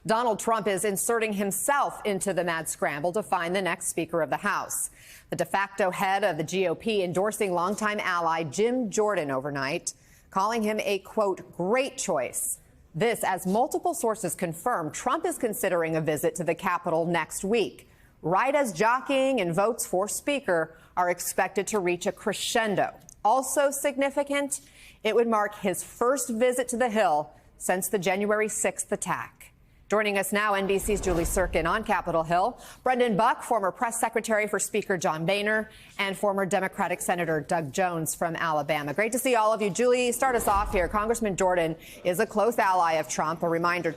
Donald Trump is inserting himself into the mad scramble to find the next Speaker of the House. The de facto head of the GOP endorsing longtime ally Jim Jordan overnight, calling him a, quote, great choice. This, as multiple sources confirm, Trump is considering a visit to the Capitol next week, right as jockeying and votes for Speaker are expected to reach a crescendo. Also significant, it would mark his first visit to the Hill since the January 6th attack. Joining us now, NBC's Julie Surkin on Capitol Hill, Brendan Buck, former press secretary for Speaker John Boehner, and former Democratic Senator Doug Jones from Alabama. Great to see all of you. Julie, start us off here. Congressman Jordan is a close ally of Trump. A reminder,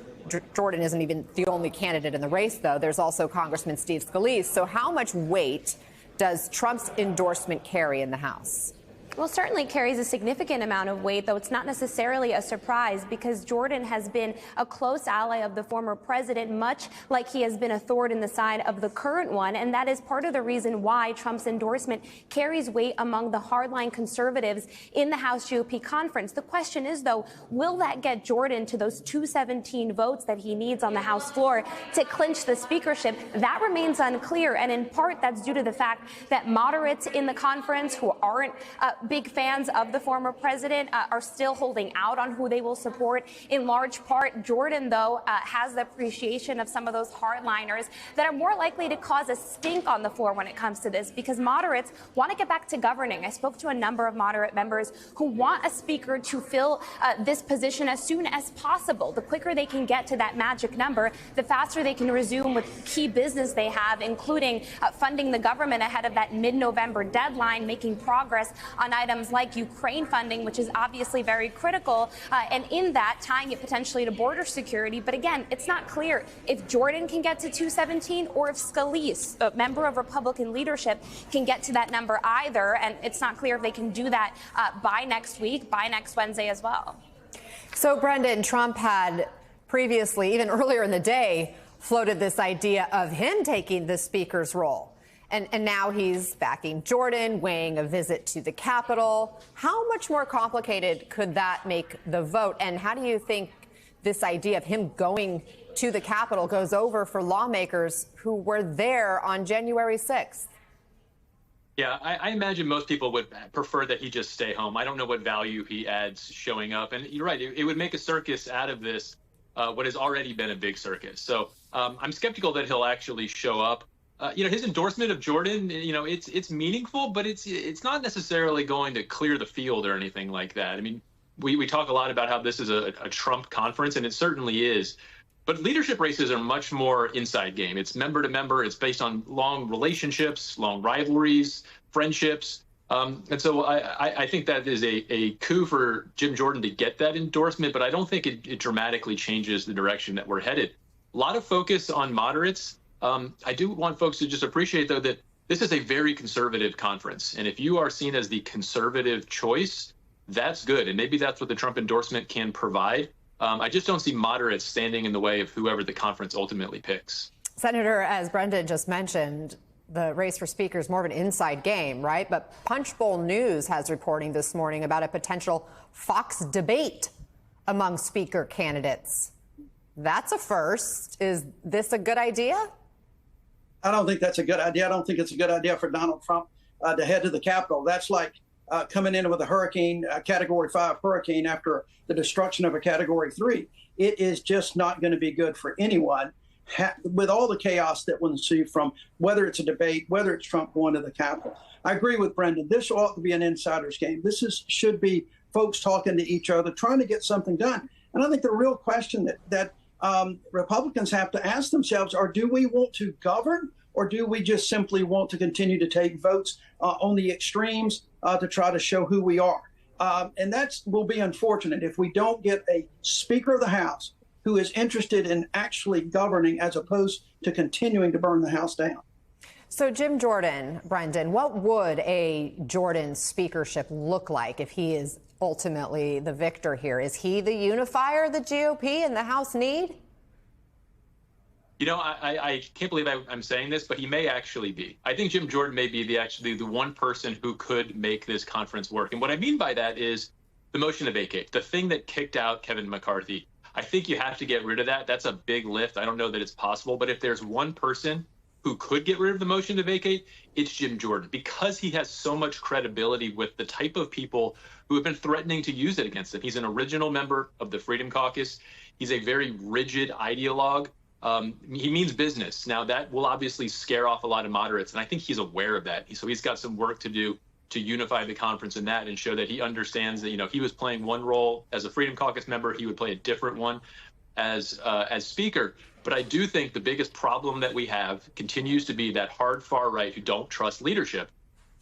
Jordan isn't even the only candidate in the race, though. There's also Congressman Steve Scalise. So how much weight does Trump's endorsement carry in the House? Well, certainly carries a significant amount of weight, though it's not necessarily a surprise because Jordan has been a close ally of the former president, much like he has been a thorn in the side of the current one. And that is part of the reason why Trump's endorsement carries weight among the hardline conservatives in the House GOP conference. The question is, though, will that get Jordan to those 217 votes that he needs on the House floor to clinch the speakership? That remains unclear. And in part, that's due to the fact that moderates in the conference who aren't big fans of the former president are still holding out on who they will support. In large part, Jordan, though, has the appreciation of some of those hardliners that are more likely to cause a stink on the floor when it comes to this, because moderates want to get back to governing. I spoke to a number of moderate members who want a speaker to fill this position as soon as possible. The quicker they can get to that magic number, the faster they can resume with key business they have, including funding the government ahead of that mid-November deadline, making progress on items like Ukraine funding, which is obviously very critical, and in that, tying it potentially to border security. But again, it's not clear if Jordan can get to 217 or if Scalise, a member of Republican leadership, can get to that number either. And it's not clear if they can do that by next week, by next Wednesday as well. So, Brendan, Trump had previously, even earlier in the day, floated this idea of him taking the speaker's role. And now he's backing Jordan, weighing a visit to the Capitol. How much more complicated could that make the vote? And how do you think this idea of him going to the Capitol goes over for lawmakers who were there on January 6th? Yeah, I imagine most people would prefer that he just stay home. I don't know what value he adds showing up. And you're right, it would make a circus out of this, what has already been a big circus. So I'm skeptical that he'll actually show up. His endorsement of Jordan, it's meaningful, but it's not necessarily going to clear the field or anything like that. I mean, we talk a lot about how this is a Trump conference, and it certainly is. But leadership races are much more inside game. It's member to member. It's based on long relationships, long rivalries, friendships. And so I think that is a coup for Jim Jordan to get that endorsement, but I don't think it dramatically changes the direction that we're headed. A lot of focus on moderates. I do want folks to just appreciate, though, that this is a very conservative conference. And if you are seen as the conservative choice, that's good. And maybe that's what the Trump endorsement can provide. I just don't see moderates standing in the way of whoever the conference ultimately picks. Senator, as Brendan just mentioned, the race for Speaker is more of an inside game, right? But Punchbowl News has reporting this morning about a potential Fox debate among Speaker candidates. That's a first. Is this a good idea? I don't think that's a good idea. I don't think it's a good idea for Donald Trump to head to the Capitol. That's like coming in with a hurricane, a Category 5 hurricane after the destruction of a Category 3. It is just not going to be good for anyone with all the chaos that will ensue from whether it's a debate, whether it's Trump going to the Capitol. I agree with Brendan. This ought to be an insider's game. This should be folks talking to each other, trying to get something done. And I think the real question that Republicans have to ask themselves are, do we want to govern, or do we just simply want to continue to take votes on the extremes to try to show who we are? And that will be unfortunate if we don't get a Speaker of the House who is interested in actually governing as opposed to continuing to burn the House down. So, Jim Jordan, Brendan, what would a Jordan speakership look like if he is ultimately the victor here? Is he the unifier the GOP and the House need? I can't believe I'm saying this, but he may actually be. I think Jim Jordan may be the one person who could make this conference work. And what I mean by that is the motion to vacate, the thing that kicked out Kevin McCarthy. I think you have to get rid of that. That's a big lift. I don't know that it's possible, but if there's one person who could get rid of the motion to vacate, it's Jim Jordan, because he has so much credibility with the type of people who have been threatening to use it against him. He's an original member of the Freedom Caucus. He's a very rigid ideologue. He means business. Now, that will obviously scare off a lot of moderates, and I think he's aware of that. So he's got some work to do to unify the conference in that and show that he understands that, he was playing one role as a Freedom Caucus member. He would play a different one as Speaker. But I do think the biggest problem that we have continues to be that hard far right who don't trust leadership,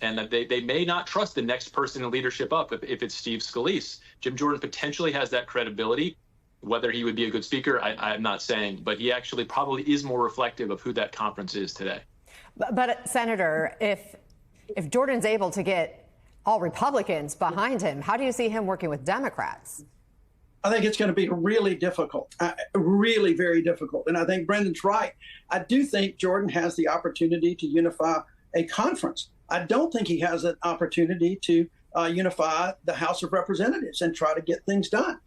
and that they may not trust the next person in leadership up if it's Steve Scalise. Jim Jordan potentially has that credibility. Whether he would be a good speaker, I'm not saying, but he actually probably is more reflective of who that conference is today. But Senator, if Jordan's able to get all Republicans behind him, how do you see him working with Democrats? I think it's going to be really difficult, really very difficult. And I think Brendan's right. I do think Jordan has the opportunity to unify a conference. I don't think he has an opportunity to unify the House of Representatives and try to get things done.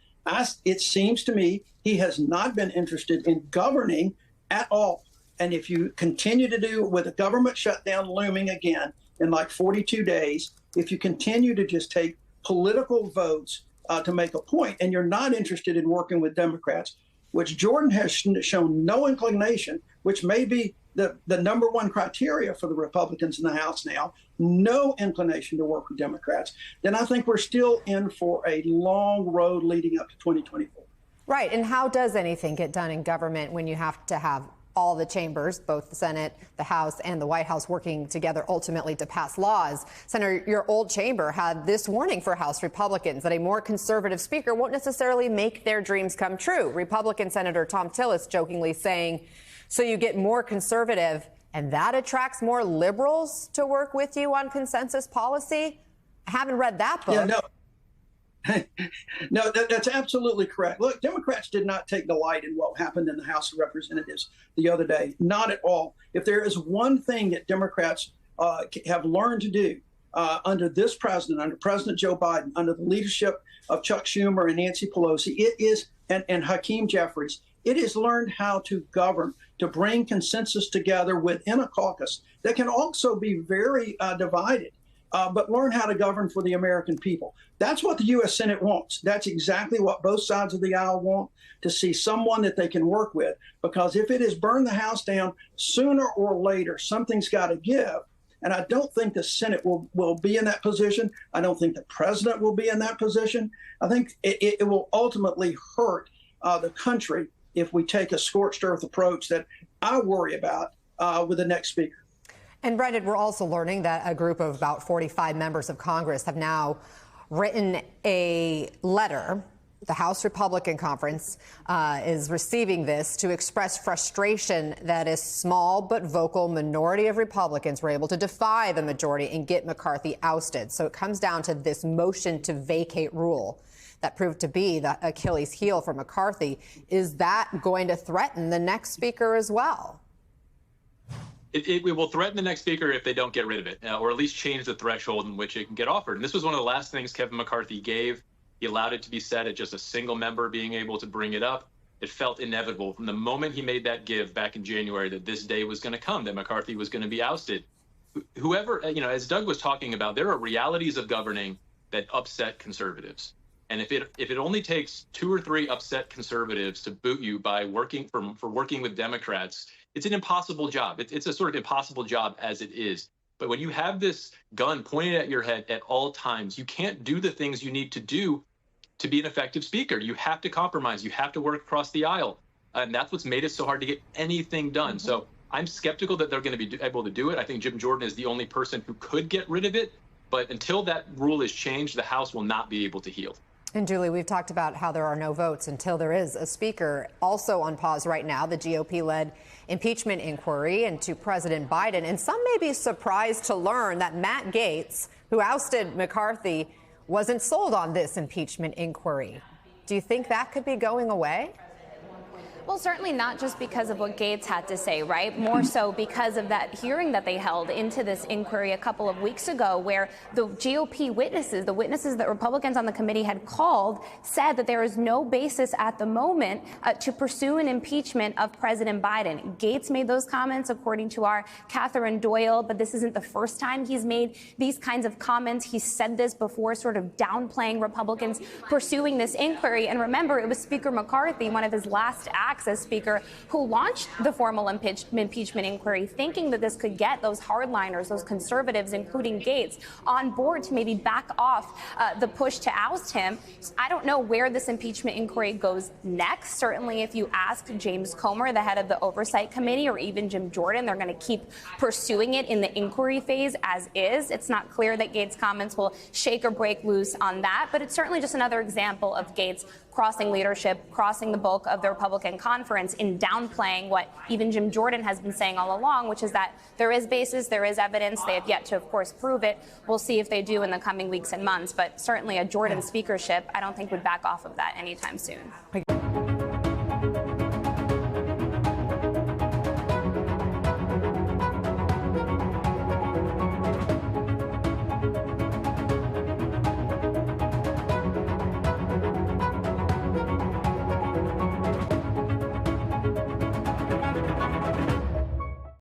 It seems to me he has not been interested in governing at all. And if you continue to do with a government shutdown looming again in like 42 days, if you continue to just take political votes to make a point, and you're not interested in working with Democrats, which Jordan has shown no inclination, which may be the number one criteria for the Republicans in the House now, no inclination to work with Democrats, then I think we're still in for a long road leading up to 2024. Right. And how does anything get done in government when you have to have all the chambers, both the Senate, the House, and the White House working together ultimately to pass laws? Senator, your old chamber had this warning for House Republicans that a more conservative speaker won't necessarily make their dreams come true. Republican Senator Thom Tillis jokingly saying, so you get more conservative and that attracts more liberals to work with you on consensus policy? I haven't read that book. Yeah, no. No, that's absolutely correct. Look, Democrats did not take delight in what happened in the House of Representatives the other day. Not at all. If there is one thing that Democrats have learned to do under this president, under President Joe Biden, under the leadership of Chuck Schumer and Nancy Pelosi, it is, and Hakeem Jeffries, it is learned how to govern, to bring consensus together within a caucus that can also be very divided. But learn how to govern for the American people. That's what the U.S. Senate wants. That's exactly what both sides of the aisle want, to see someone that they can work with. Because if it is burn the House down, sooner or later, something's got to give. And I don't think the Senate will be in that position. I don't think the president will be in that position. I think it will ultimately hurt the country if we take a scorched earth approach that I worry about with the next speaker. And Brendan, we're also learning that a group of about 45 members of Congress have now written a letter. The House Republican Conference is receiving this to express frustration that a small but vocal minority of Republicans were able to defy the majority and get McCarthy ousted. So it comes down to this motion to vacate rule that proved to be the Achilles heel for McCarthy. Is that going to threaten the next speaker as well? It will threaten the next speaker if they don't get rid of it, or at least change the threshold in which it can get offered. And this was one of the last things Kevin McCarthy gave. He allowed it to be said at just a single member being able to bring it up. It felt inevitable from the moment he made that give back in January that this day was going to come, that McCarthy was going to be ousted. Whoever, as Doug was talking about, there are realities of governing that upset conservatives. And if it only takes 2 or 3 upset conservatives to boot you by working for working with Democrats, it's an impossible job. It's a sort of impossible job as it is. But when you have this gun pointed at your head at all times, you can't do the things you need to do to be an effective speaker. You have to compromise. You have to work across the aisle. And that's what's made it so hard to get anything done. Mm-hmm. So I'm skeptical that they're going to be able to do it. I think Jim Jordan is the only person who could get rid of it. But until that rule is changed, the House will not be able to yield. And Julie, we've talked about how there are no votes until there is a speaker. Also on pause right now, the GOP-led impeachment inquiry into President Biden. And some may be surprised to learn that Matt Gaetz, who ousted McCarthy, wasn't sold on this impeachment inquiry. Do you think that could be going away? Well, certainly not just because of what Gaetz had to say, right? More so because of that hearing that they held into this inquiry a couple of weeks ago, where the GOP witnesses, the witnesses that Republicans on the committee had called, said that there is no basis at the moment to pursue an impeachment of President Biden. Gaetz made those comments, according to our Catherine Doyle, but this isn't the first time he's made these kinds of comments. He said this before, sort of downplaying Republicans pursuing this inquiry. And remember, it was Speaker McCarthy, one of his last acts as Speaker, who launched the formal impeachment inquiry, thinking that this could get those hardliners, those conservatives, including Gaetz, on board to maybe back off the push to oust him. I don't know where this impeachment inquiry goes next. Certainly, if you ask James Comer, the head of the Oversight Committee, or even Jim Jordan, they're going to keep pursuing it in the inquiry phase as is. It's not clear that Gaetz' comments will shake or break loose on that, but it's certainly just another example of Gaetz crossing leadership, crossing the bulk of the Republican conference in downplaying what even Jim Jordan has been saying all along, which is that there is basis, there is evidence. They have yet to, of course, prove it. We'll see if they do in the coming weeks and months, but certainly a Jordan speakership, I don't think would back off of that anytime soon.